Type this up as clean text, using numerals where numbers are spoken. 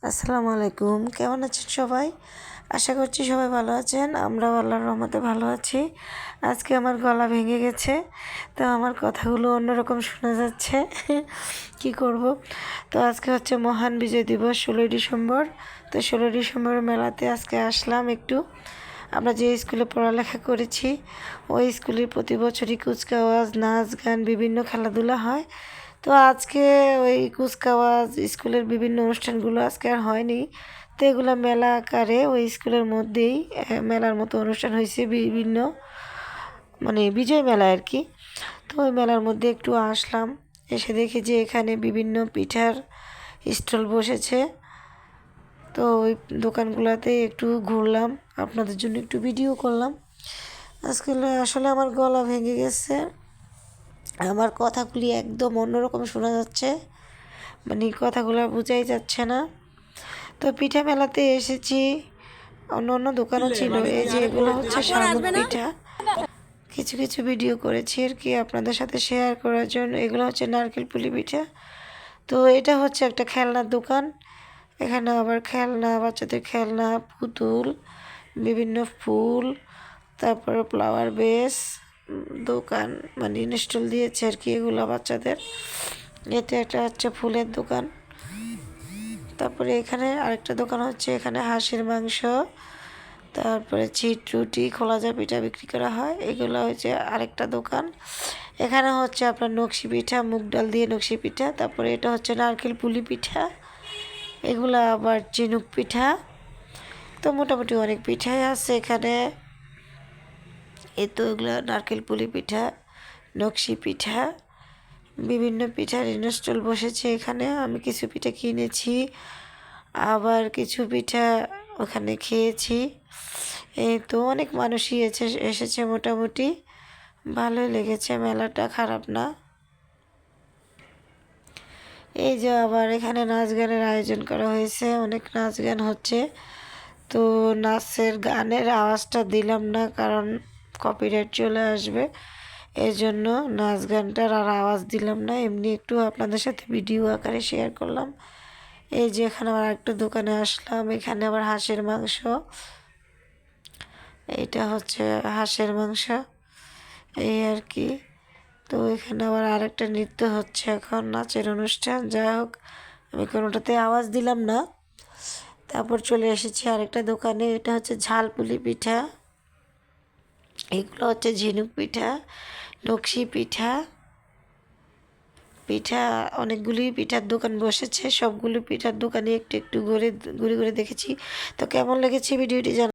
আসসালামু আলাইকুম, কেমন আছেন সবাই? আশা করছি সবাই ভালো আছেন। আমরাও আল্লাহর রহমতে ভালো আছি। আজকে আমার গলা ভেঙে গেছে, তো আমার কথাগুলো অন্যরকম শোনা যাচ্ছে। কি করব? তো আজকে হচ্ছে মহান বিজয় দিবস, 16ই ডিসেম্বর। তো 16ই ডিসেম্বর মেলাতে আজকে আসলাম একটু। আমরা যে স্কুলে পড়ালেখা করেছি ওই স্কুলের প্রতি বছরই কুচকাওয়াজ, নাচ গান, বিভিন্ন খেলাধুলা হয়। তো আজকে ওই কুচকাওয়াজ, স্কুলের বিভিন্ন অনুষ্ঠানগুলো আজকে আর হয়নি। তো এগুলো মেলা আকারে ওই স্কুলের মধ্যেই মেলার মতো অনুষ্ঠান হয়েছে, বিভিন্ন মানে বিজয় মেলা আর কি। তো ওই মেলার মধ্যে একটু আসলাম, এসে দেখি যে এখানে বিভিন্ন পিঠার স্টল বসেছে। তো ওই দোকানগুলোতে একটু ঘুরলাম, আপনাদের জন্য একটু ভিডিও করলাম। আজকে আসলে আমার গলা ভেঙে গেছে, আমার কথাগুলি একদম অন্যরকম শোনা যাচ্ছে, মানে কথাগুলো বোঝাই যাচ্ছে না। তো পিঠা মেলাতে এসেছি, অন্য অন্য দোকানও ছিল। এই যে এগুলো হচ্ছে শামুক পিঠা, কিছু কিছু ভিডিও করেছি আর কি আপনাদের সাথে শেয়ার করার জন্য। এগুলো হচ্ছে নারকেল পুলি পিঠা। তো এটা হচ্ছে একটা খেলনার দোকান। এখানে আবার খেলনা, বাচ্চাদের খেলনা, পুতুল, বিভিন্ন ফুল, তারপরে ফ্লাওয়ার বেস দোকান, মানে ইনস্টল দিয়েছে আর কি এগুলো বাচ্চাদের। এটা একটা হচ্ছে ফুলের দোকান। তারপরে এখানে আরেকটা দোকান হচ্ছে, এখানে হাঁসের মাংস, তারপরে চিট রুটি, খোলাজা পিঠা বিক্রি করা হয়। এগুলো হচ্ছে আরেকটা দোকান। এখানে হচ্ছে আপনার নকশি পিঠা, মুগ ডাল দিয়ে নকশি পিঠা। তারপরে এটা হচ্ছে নারকেল পুলি পিঠা, এগুলো আবার চিনুক পিঠা। তো মোটামুটি অনেক পিঠাই আছে এখানে। এই তো এগুলো নারকেল পুলি পিঠা, নকশি পিঠা, বিভিন্ন পিঠার ইনস্টল বসেছে এখানে। আমি কিছু পিঠা কিনেছি, আবার কিছু পিঠা ওখানে খেয়েছি। এই তো অনেক মানুষই এসেছে, মোটামুটি ভালোই লেগেছে, মেলাটা খারাপ না। এই যে আবার এখানে নাচ গানের আয়োজন করা হয়েছে, অনেক নাচ গান হচ্ছে। তো নাচের গানের আওয়াজটা দিলাম না, কারণ কপিরাইট চলে আসবে। এই জন্য নাচ গানটার আর আওয়াজ দিলাম না, এমনি একটু আপনাদের সাথে ভিডিও আকারে শেয়ার করলাম। এই যে এখানে আবার একটা দোকানে আসলাম, এখানে আবার হাঁসের মাংস, এইটা হচ্ছে হাঁসের মাংস, এই আর কি। তো এখানে আবার আরেকটা নৃত্য হচ্ছে, এখন নাচের অনুষ্ঠান। যাই হোক, আমি কোনোটাতে আওয়াজ দিলাম না। তারপর চলে এসেছি আরেকটা দোকানে, এটা হচ্ছে ঝালপুলি পিঠা, এগুলো হচ্ছে ঝিনুক পিঠা, নকশি পিঠা। পিঠা অনেকগুলি পিঠার দোকান বসেছে, সবগুলো পিঠার দোকানে একটু একটু ঘুরে ঘুরে ঘুরে দেখেছি। তো কেমন লেগেছে ভিডিওটি